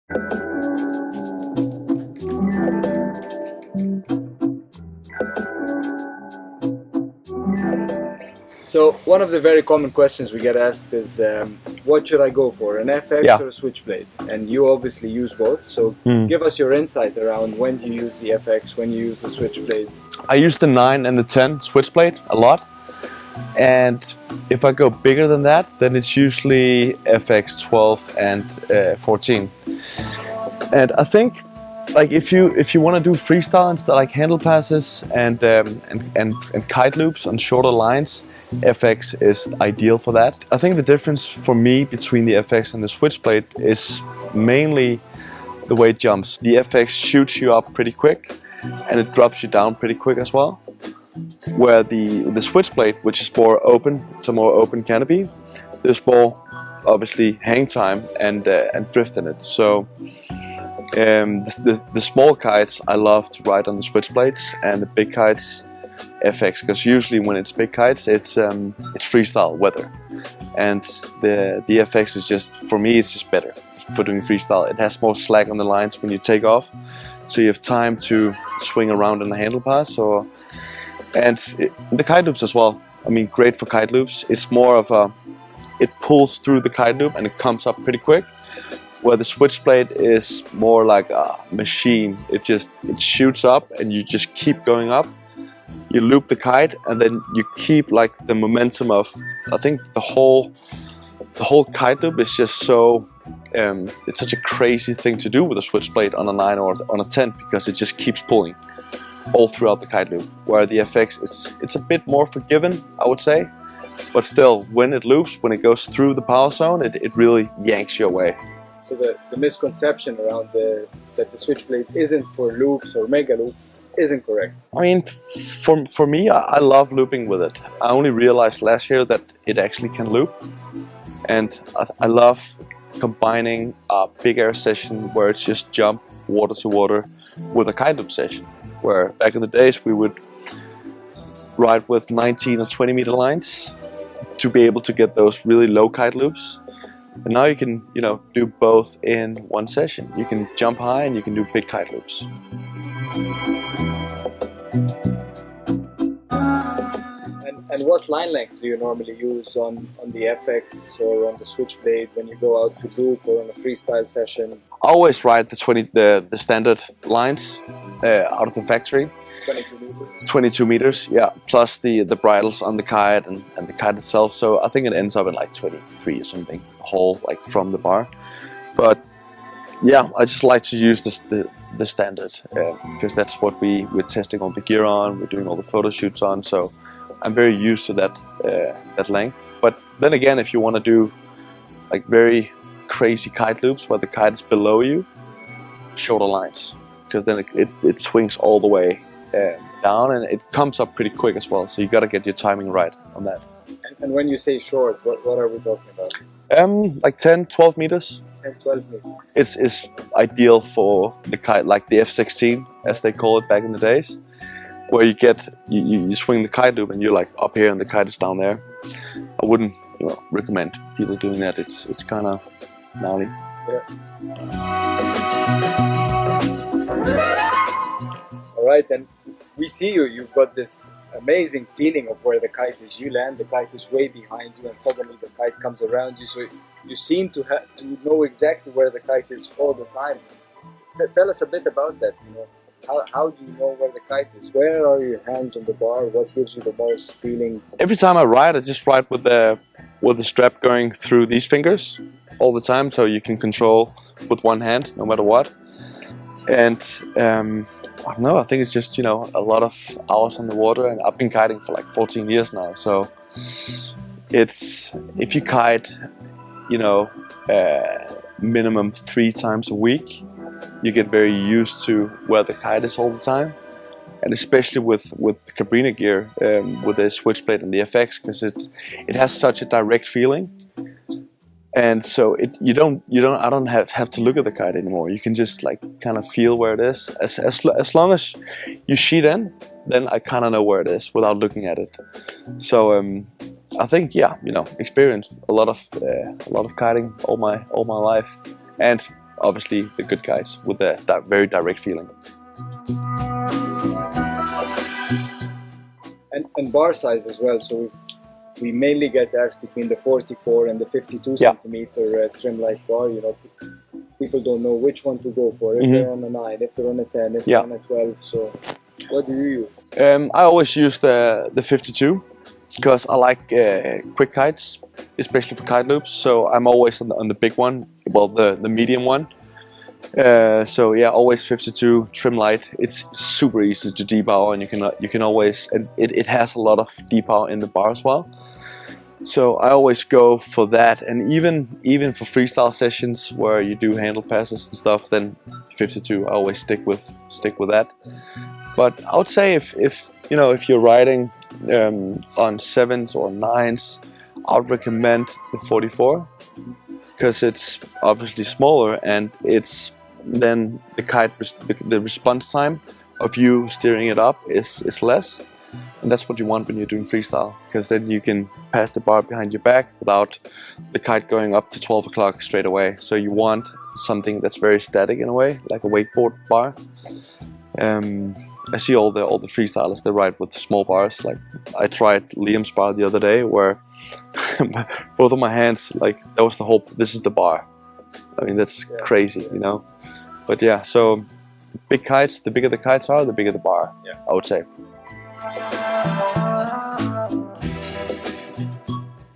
So one of the very common questions we get asked is, what should I go for, an FX or a switchblade? And you obviously use both, so give us your insight around when do you use the FX, when you use the switchblade. I use the 9 and the 10 switchblade a lot, and if I go bigger than that, then it's usually FX 12 and 14. And I think, like, if you want to do freestyle and stuff, like handle passes and kite loops on shorter lines, FX is ideal for that. I think the difference for me between the FX and the switchblade is mainly the way it jumps. The FX shoots you up pretty quick and it drops you down pretty quick as well. Where the switchblade, which is more open, it's a more open canopy, there's more obviously hang time and drift in it. So the small kites I love to ride on the switchblades, and the big kites FX, because usually when it's big kites it's freestyle weather, and the FX is just, for me, it's just better for doing freestyle. It has more slack on the lines when you take off, so you have time to swing around in the handle pass, the kite loops as well. I mean, great for kite loops. It's more of a, it pulls through the kite loop and it comes up pretty quick, where the switchblade is more like a machine. It shoots up and you just keep going up. You loop the kite and then you keep like the momentum of, I think the whole kite loop is just so, it's such a crazy thing to do with a switchblade on a 9 or on a 10, because it just keeps pulling all throughout the kite loop. Where the FX, it's a bit more forgiving, I would say, but still, when it loops, when it goes through the power zone, it really yanks you away. So the misconception around that the switchblade isn't for loops or mega loops isn't correct. I mean, for me, I love looping with it. I only realized last year that it actually can loop, and I love combining a big air session where it's just jump water to water with a kite loop session, where back in the days we would ride with 19 or 20 meter lines to be able to get those really low kite loops. And now you can, do both in one session. You can jump high and you can do big kite loops. And what line length do you normally use on the FX or on the switchblade when you go out to loop or on a freestyle session? I always ride the standard lines out of the factory. 22 meters? 22 meters, yeah, plus the bridles on the kite and the kite itself. So I think it ends up at like 23 or something, whole, like from the bar. But yeah, I just like to use the standard, because that's what we're testing all the gear on, we're doing all the photo shoots on, so I'm very used to that length. But then again, if you want to do like very crazy kite loops where the kite is below you, shorter lines, because then it swings all the way down and it comes up pretty quick as well, so you got to get your timing right on that. And when you say short, what are we talking about? Like 10-12 meters. 10-12 meters. It's ideal for the kite, like the F-16 as they call it back in the days, where you swing the kite loop and you're like up here and the kite is down there. I wouldn't recommend people doing that. It's kind of gnarly. Yeah. Alright, and we see you've got this amazing feeling of where the kite is. You land, the kite is way behind you, and suddenly the kite comes around you, so you seem to know exactly where the kite is all the time. Tell us a bit about that. How do you know where the kite is? Where are your hands on the bar? What gives you the most feeling? Every time I ride, I just ride with the strap going through these fingers all the time, so you can control with one hand no matter what. And I don't know, I think it's just, a lot of hours on the water, and I've been kiting for like 14 years now, so if you kite, minimum 3 times a week, you get very used to where the kite is all the time. And especially with Cabrina gear, with the switchblade and the FX, because it has such a direct feeling. And so I don't have to look at the kite anymore. You can just like kind of feel where it is. As long as you sheet in, then I kind of know where it is without looking at it. So I think, yeah, experienced a lot of kiting all my life, and obviously the good kites with that very direct feeling. And bar size as well. So we mainly get asked between the 44 and the 52 Yeah. centimeter trim light bar. You know, people don't know which one to go for. If they're on a 9, if they're on a 10, if they're on a 12. So what do you use? I always use the 52 because I like quick kites, especially for kite loops. So I'm always on the big one, well the medium one. So yeah, always 52 trim light. It's super easy to depower, and you can always, and it has a lot of depower in the bar as well. So I always go for that, and even for freestyle sessions where you do handle passes and stuff, then 52 I always stick with that. But I would say if you know, if you're riding on 7s or 9s, I would recommend the 44 because it's obviously smaller, and it's then the kite the response time of you steering it up is less. And that's what you want when you're doing freestyle, because then you can pass the bar behind your back without the kite going up to 12 o'clock straight away. So you want something that's very static in a way, like a wakeboard bar. I see all the freestylers, they ride with small bars. Like I tried Liam's bar the other day, where both of my hands, like that was the whole. This is the bar. I mean, that's crazy, you know. But yeah, so big kites. The bigger the kites are, the bigger the bar. Yeah, I would say.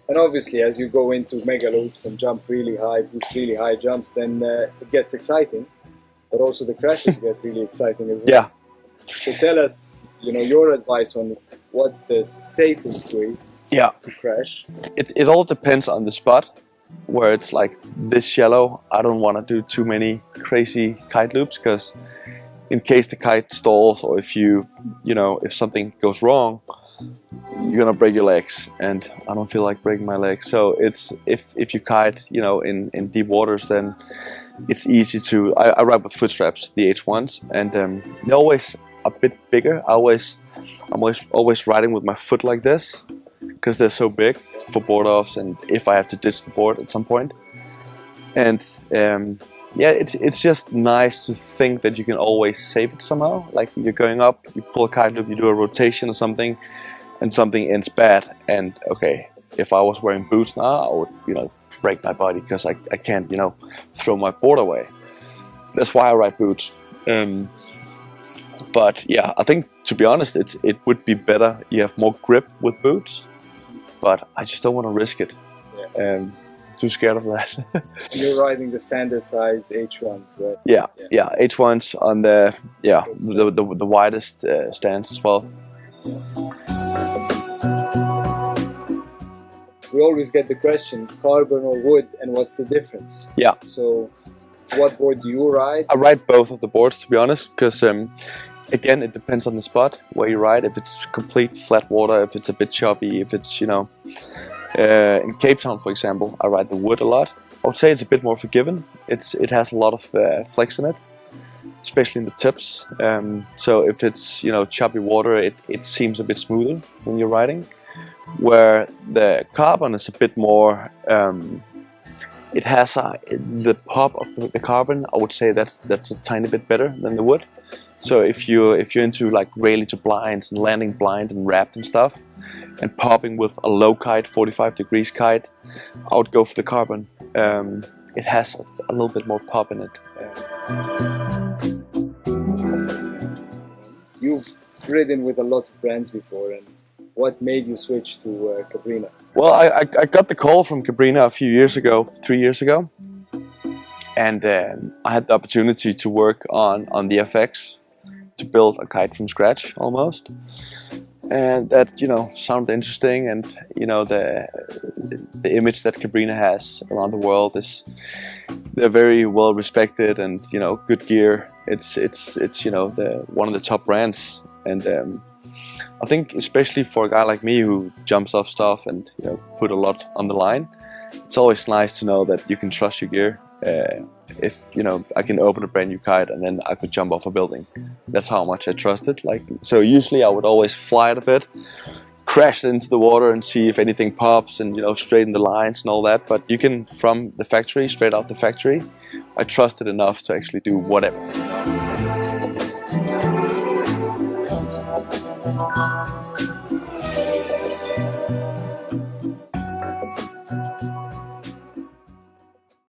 And obviously, as you go into mega loops and jump really high, boost really high jumps, then it gets exciting. But also the crashes get really exciting as well. Yeah. So tell us, you know, your advice on what's the safest way to crash. It all depends on the spot. Where it's like this shallow, I don't want to do too many crazy kite loops, because in case the kite stalls, or if if something goes wrong, you're gonna break your legs, and I don't feel like breaking my legs. So it's if you kite, you know, in deep waters, then it's easy to. I ride with foot straps, the H1s, and they're always a bit bigger. I'm always riding with my foot like this, because they're so big for board offs, and if I have to ditch the board at some point. And yeah, it's just nice to think that you can always save it somehow. Like you're going up, you pull a kite loop, you do a rotation or something, and something ends bad. And okay, if I was wearing boots now, I would, you know, break my body, because I can't, you know, throw my board away. That's why I ride boots. But yeah, I think, to be honest, it would be better. You have more grip with boots, but I just don't want to risk it. Yeah. Too scared of that. You're riding the standard size H1s, right? Yeah, H1s on the widest stance as well. We always get the question, carbon or wood, and what's the difference? Yeah. So, what board do you ride? I ride both of the boards, to be honest, because again, it depends on the spot where you ride. If it's complete flat water, if it's a bit choppy, if it's, you know, in Cape Town, for example, I ride the wood a lot. I would say it's a bit more forgiving. It has a lot of flex in it, especially in the tips. So if it's, you know, choppy water, it seems a bit smoother when you're riding. Where the carbon is a bit more, it has the pop of the carbon. I would say that's a tiny bit better than the wood. So if you're into like railing to blinds and landing blind and wrapped and stuff, and popping with a low kite, 45 degrees kite, I would go for the carbon. It has a little bit more pop in it. You've ridden with a lot of brands before, and what made you switch to Cabrina? Well, I got the call from Cabrina a few years ago, 3 years ago, and I had the opportunity to work on the FX, to build a kite from scratch almost. And that, you know, sounded interesting, and you know, the image that Cabrina has around the world is, they're very well respected, and you know, good gear. It's you know, one of the top brands, and I think especially for a guy like me who jumps off stuff and, you know, put a lot on the line, it's always nice to know that you can trust your gear. If, you know, I can open a brand new kite and then I could jump off a building. That's how much I trust it. Like, so usually I would always fly it a bit, crash it into the water and see if anything pops and, you know, straighten the lines and all that. But you can, from the factory, straight out the factory, I trust it enough to actually do whatever.